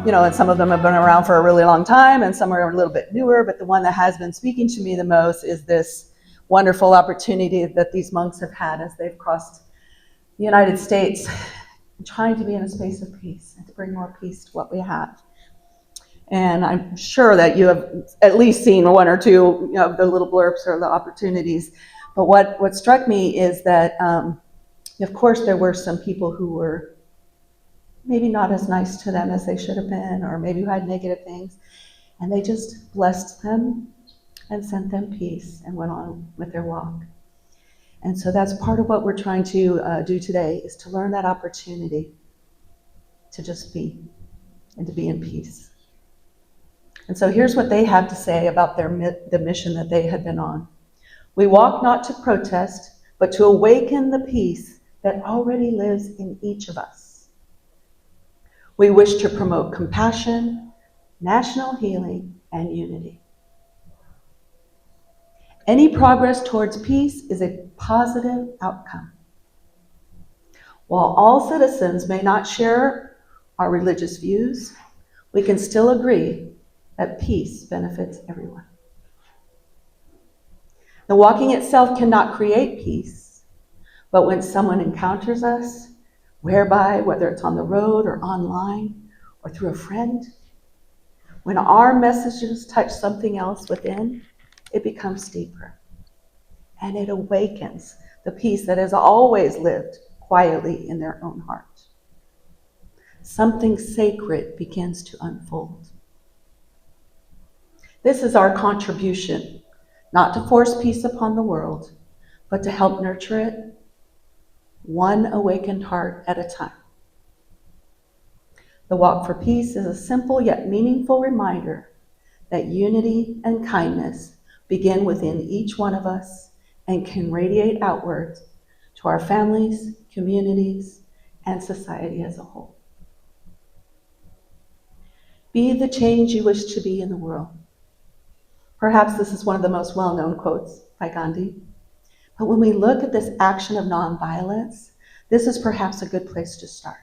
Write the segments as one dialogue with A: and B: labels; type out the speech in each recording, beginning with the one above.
A: and some of them have been around for a really long time and some are a little bit newer, but the one that has been speaking to me the most is this wonderful opportunity that these monks have had as they've crossed the United States, trying to be in a space of peace and to bring more peace to what we have. And I'm sure that you have at least seen one or two of the little blurbs or the opportunities. But what struck me is that, of course, there were some people who were maybe not as nice to them as they should have been, or maybe who had negative things. And they just blessed them and sent them peace and went on with their walk. And so that's part of what we're trying to do today, is to learn that opportunity to just be and to be in peace. And so here's what they have to say about the mission that they had been on. We walk not to protest, but to awaken the peace that already lives in each of us. We wish to promote compassion, national healing, and unity. Any progress towards peace is a positive outcome. While all citizens may not share our religious views, we can still agree that peace benefits everyone. The walking itself cannot create peace, but when someone encounters us, whereby, whether it's on the road or online or through a friend, when our messages touch something else within, it becomes deeper, and it awakens the peace that has always lived quietly in their own heart. Something sacred begins to unfold. This is our contribution, not to force peace upon the world, but to help nurture it, one awakened heart at a time. The Walk for Peace is a simple yet meaningful reminder that unity and kindness begin within each one of us and can radiate outwards to our families, communities, and society as a whole. Be the change you wish to be in the world. Perhaps this is one of the most well-known quotes by Gandhi. But when we look at this action of nonviolence, this is perhaps a good place to start.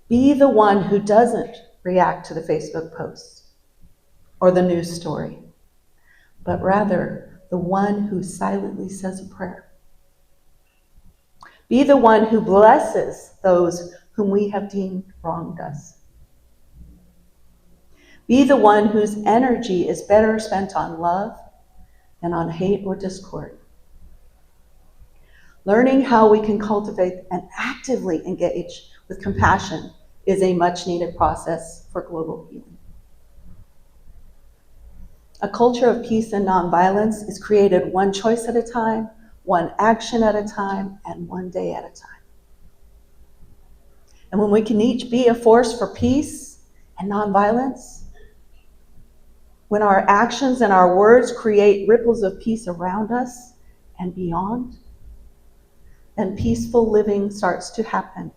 A: Be the one who doesn't react to the Facebook post or the news story, but rather the one who silently says a prayer. Be the one who blesses those whom we have deemed wronged us. Be the one whose energy is better spent on love than on hate or discord. Learning how we can cultivate and actively engage with compassion is a much needed process for global healing. A culture of peace and nonviolence is created one choice at a time, one action at a time, and one day at a time. And when we can each be a force for peace and nonviolence, when our actions and our words create ripples of peace around us and beyond, then peaceful living starts to happen.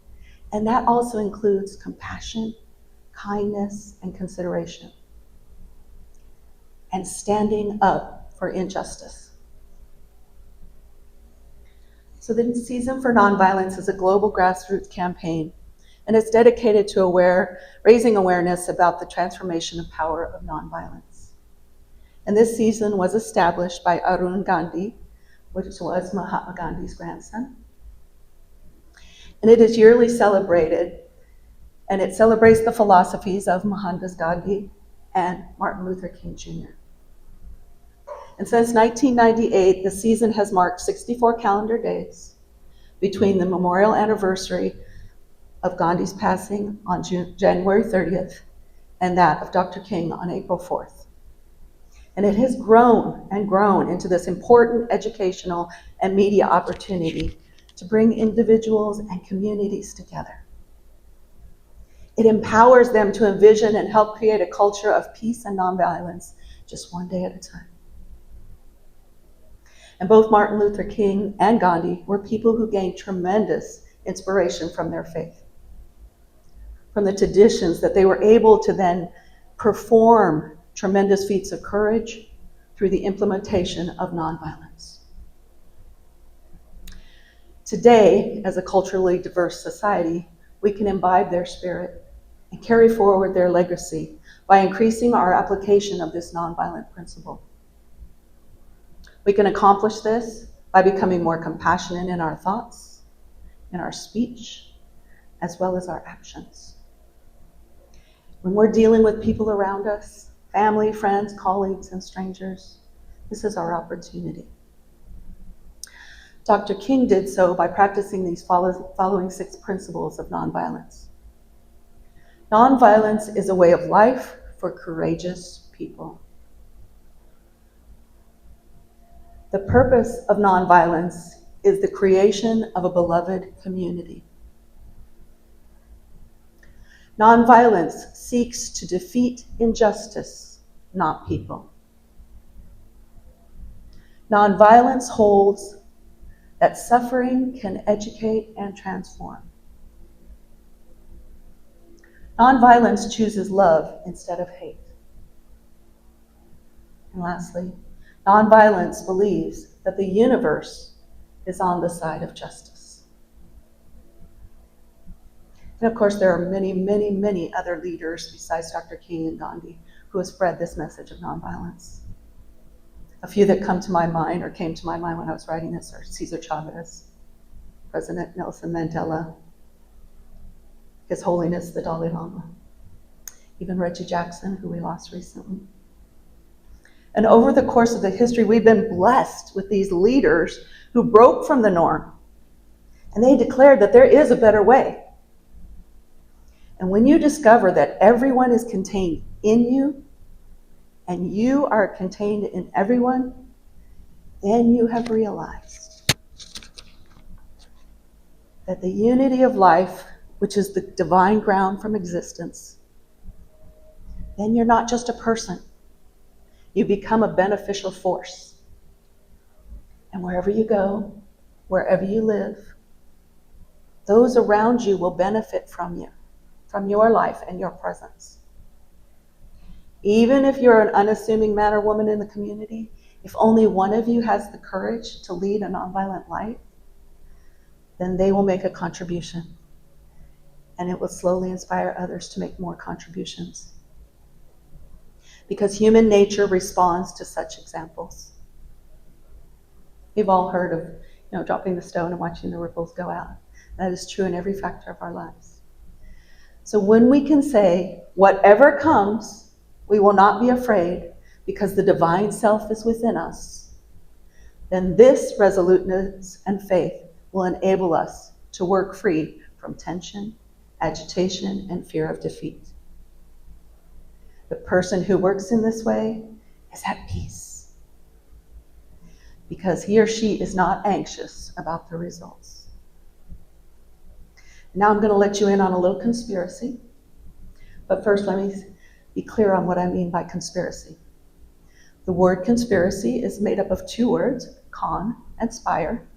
A: And that also includes compassion, kindness, and consideration, and standing up for injustice. So the Season for Nonviolence is a global grassroots campaign, and it's dedicated to raising awareness about the transformation of power of nonviolence. And this season was established by Arun Gandhi, which was Mahatma Gandhi's grandson. And it is yearly celebrated, and it celebrates the philosophies of Mohandas Gandhi and Martin Luther King Jr. And since 1998, the season has marked 64 calendar days between the memorial anniversary of Gandhi's passing on January 30th and that of Dr. King on April 4th. And it has grown and grown into this important educational and media opportunity to bring individuals and communities together. It empowers them to envision and help create a culture of peace and nonviolence just one day at a time. And both Martin Luther King and Gandhi were people who gained tremendous inspiration from their faith, from the traditions that they were able to then perform tremendous feats of courage through the implementation of nonviolence. Today, as a culturally diverse society, we can imbibe their spirit and carry forward their legacy by increasing our application of this nonviolent principle. We can accomplish this by becoming more compassionate in our thoughts, in our speech, as well as our actions. When we're dealing with people around us, family, friends, colleagues, and strangers, this is our opportunity. Dr. King did so by practicing these following 6 principles of nonviolence. Nonviolence is a way of life for courageous people. The purpose of nonviolence is the creation of a beloved community. Nonviolence seeks to defeat injustice, not people. Nonviolence holds that suffering can educate and transform. Nonviolence chooses love instead of hate. And lastly, nonviolence believes that the universe is on the side of justice. And of course, there are many, many, many other leaders besides Dr. King and Gandhi who have spread this message of nonviolence. A few that come to my mind, or came to my mind when I was writing this, are Cesar Chavez, President Nelson Mandela, His Holiness the Dalai Lama, even Reggie Jackson, who we lost recently. And over the course of the history, we've been blessed with these leaders who broke from the norm, and they declared that there is a better way. And when you discover that everyone is contained in you, and you are contained in everyone, then you have realized that the unity of life, which is the divine ground from existence, then you're not just a person. You become a beneficial force. And wherever you go, wherever you live, those around you will benefit from you, from your life and your presence. Even if you're an unassuming man or woman in the community, if only one of you has the courage to lead a nonviolent life, then they will make a contribution. And it will slowly inspire others to make more contributions. Because human nature responds to such examples. We've all heard of, dropping the stone and watching the ripples go out. That is true in every factor of our lives. So when we can say, whatever comes, we will not be afraid because the divine self is within us, then this resoluteness and faith will enable us to work free from tension, agitation, and fear of defeat. The person who works in this way is at peace because he or she is not anxious about the results. Now I'm going to let you in on a little conspiracy, but first let me be clear on what I mean by conspiracy. The word conspiracy is made up of 2 words, con and spire,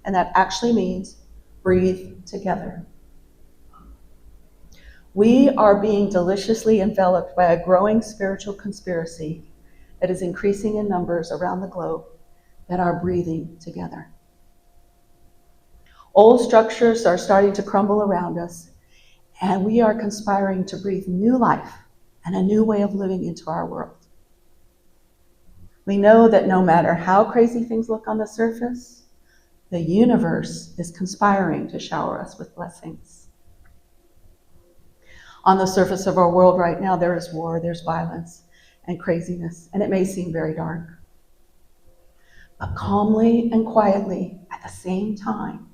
A: and that actually means breathe together. We are being deliciously enveloped by a growing spiritual conspiracy that is increasing in numbers around the globe that are breathing together. Old structures are starting to crumble around us, and we are conspiring to breathe new life and a new way of living into our world. We know that no matter how crazy things look on the surface, the universe is conspiring to shower us with blessings. On the surface of our world right now, there is war, there's violence and craziness, and it may seem very dark. But calmly and quietly, at the same time,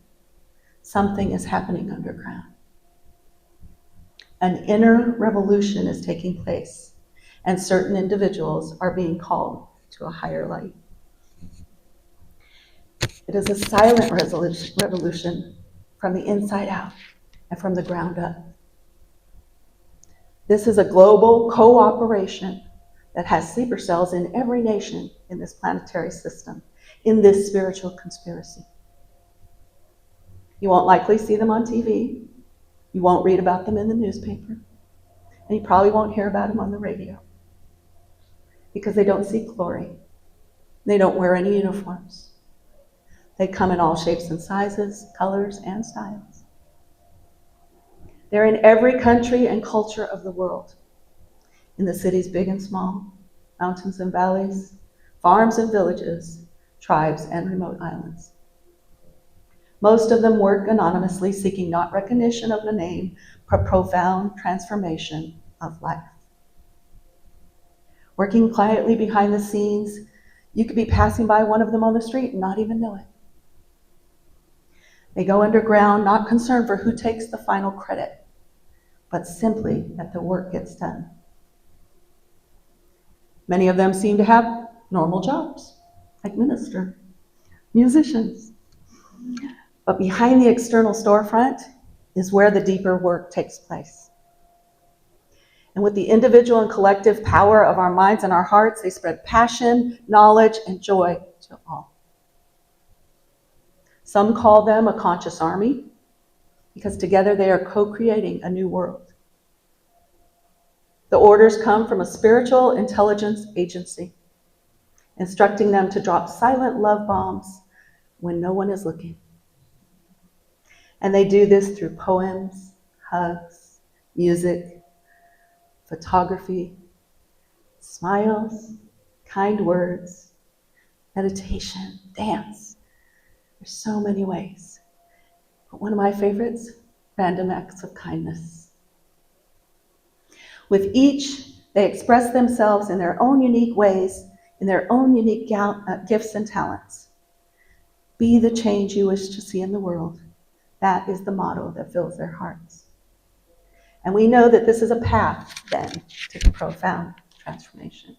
A: something is happening underground. An inner revolution is taking place, and certain individuals are being called to a higher light. It is a silent revolution from the inside out and from the ground up. This is a global cooperation that has sleeper cells in every nation in this planetary system, in this spiritual conspiracy. You won't likely see them on TV. You won't read about them in the newspaper. And you probably won't hear about them on the radio. Because they don't seek glory. They don't wear any uniforms. They come in all shapes and sizes, colors, and styles. They're in every country and culture of the world, in the cities big and small, mountains and valleys, farms and villages, tribes and remote islands. Most of them work anonymously, seeking not recognition of the name, but profound transformation of life. Working quietly behind the scenes, you could be passing by one of them on the street and not even know it. They go underground, not concerned for who takes the final credit, but simply that the work gets done. Many of them seem to have normal jobs, like minister, musicians. But behind the external storefront is where the deeper work takes place. And with the individual and collective power of our minds and our hearts, they spread passion, knowledge, and joy to all. Some call them a conscious army because together they are co-creating a new world. The orders come from a spiritual intelligence agency, instructing them to drop silent love bombs when no one is looking. And they do this through poems, hugs, music, photography, smiles, kind words, meditation, dance. There's so many ways. But one of my favorites, random acts of kindness. With each, they express themselves in their own unique ways, in their own unique gifts and talents. Be the change you wish to see in the world. That is the motto that fills their hearts. And we know that this is a path, then, to profound transformation.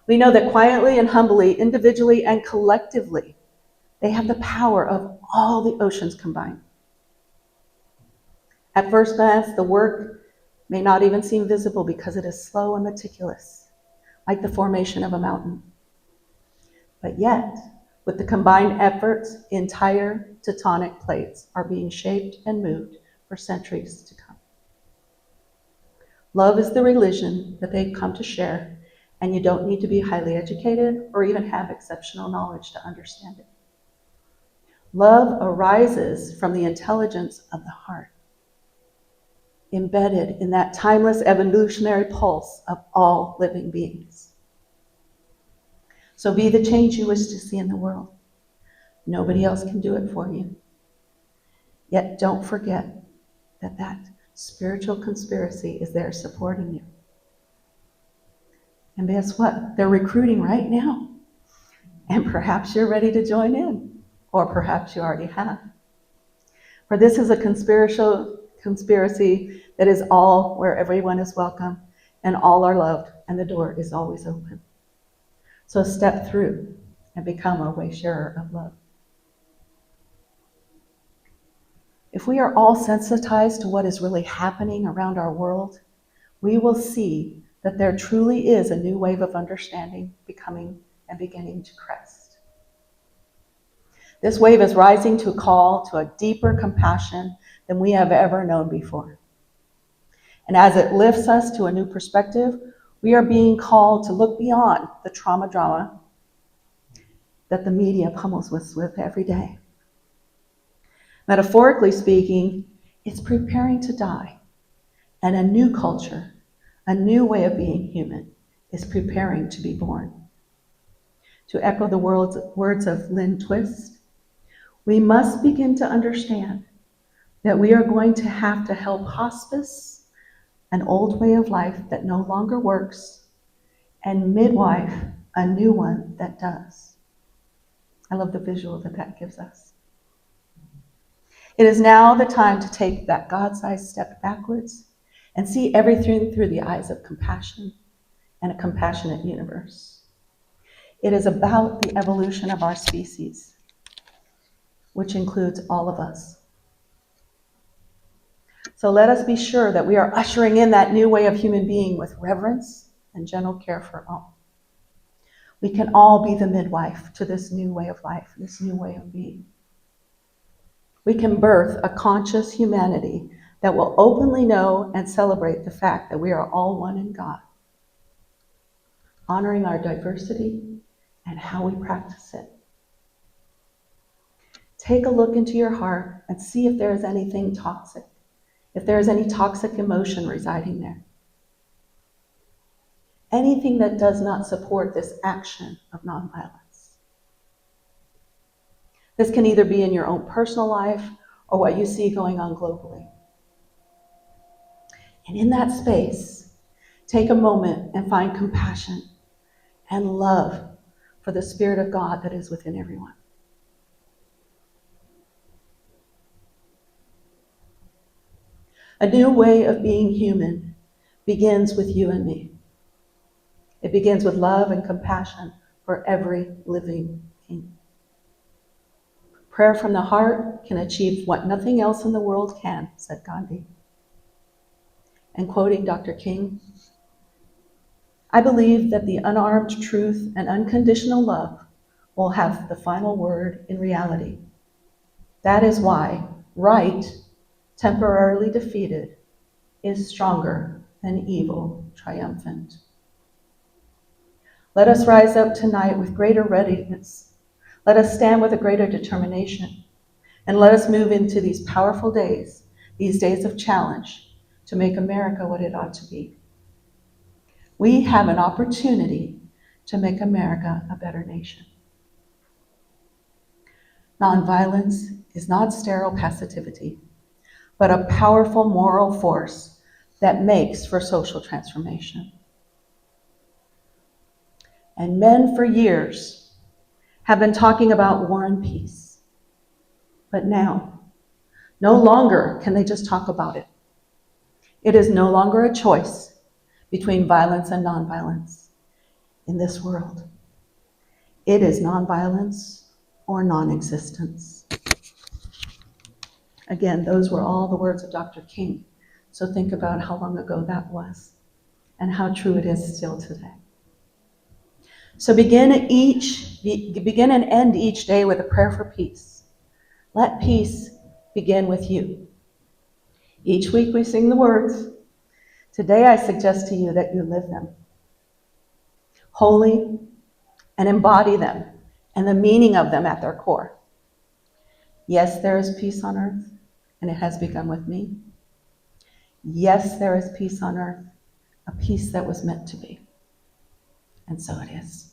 A: We know that quietly and humbly, individually and collectively, they have the power of all the oceans combined. At first glance, the work may not even seem visible because it is slow and meticulous, like the formation of a mountain. But yet, with the combined efforts, entire tectonic plates are being shaped and moved for centuries to come. Love is the religion that they've come to share, and you don't need to be highly educated or even have exceptional knowledge to understand it. Love arises from the intelligence of the heart, embedded in that timeless evolutionary pulse of all living beings. So be the change you wish to see in the world. Nobody else can do it for you. Yet don't forget that that spiritual conspiracy is there supporting you. And guess what? They're recruiting right now. And perhaps you're ready to join in, or perhaps you already have. For this is a conspiracy that is all where everyone is welcome and all are loved, and the door is always open. So step through and become a way sharer of love. If we are all sensitized to what is really happening around our world, we will see that there truly is a new wave of understanding becoming and beginning to crest. This wave is rising to a call to a deeper compassion than we have ever known before. And as it lifts us to a new perspective, we are being called to look beyond the trauma drama that the media pummels us with every day. Metaphorically speaking, it's preparing to die, and a new culture, a new way of being human, is preparing to be born. To echo the words of Lynn Twist, we must begin to understand that we are going to have to help hospice an old way of life that no longer works, and midwife a new one that does. I love the visual that gives us. It is now the time to take that God-sized step backwards and see everything through the eyes of compassion and a compassionate universe. It is about the evolution of our species, which includes all of us. So let us be sure that we are ushering in that new way of human being with reverence and gentle care for all. We can all be the midwife to this new way of life, this new way of being. We can birth a conscious humanity that will openly know and celebrate the fact that we are all one in God, honoring our diversity and how we practice it. Take a look into your heart and see if there is anything toxic, if there is any toxic emotion residing there, anything that does not support this action of nonviolence. This can either be in your own personal life or what you see going on globally. And in that space, take a moment and find compassion and love for the Spirit of God that is within everyone. A new way of being human begins with you and me. It begins with love and compassion for every living being. Prayer from the heart can achieve what nothing else in the world can, said Gandhi. And quoting Dr. King, I believe that the unarmed truth and unconditional love will have the final word in reality. That is why right, temporarily defeated, is stronger than evil triumphant. Let us rise up tonight with greater readiness. Let us stand with a greater determination. And let us move into these powerful days, these days of challenge, to make America what it ought to be. We have an opportunity to make America a better nation. Nonviolence is not sterile passivity, but a powerful moral force that makes for social transformation. And men for years have been talking about war and peace. But now, no longer can they just talk about it. It is no longer a choice between violence and nonviolence in this world. It is nonviolence or non-existence. Again, those were all the words of Dr. King. So think about how long ago that was and how true it is still today. So begin and end each day with a prayer for peace. Let peace begin with you. Each week we sing the words. Today I suggest to you that you live them wholly and embody them and the meaning of them at their core. Yes, there is peace on earth, and it has begun with me. Yes, there is peace on earth, a peace that was meant to be. And so it is.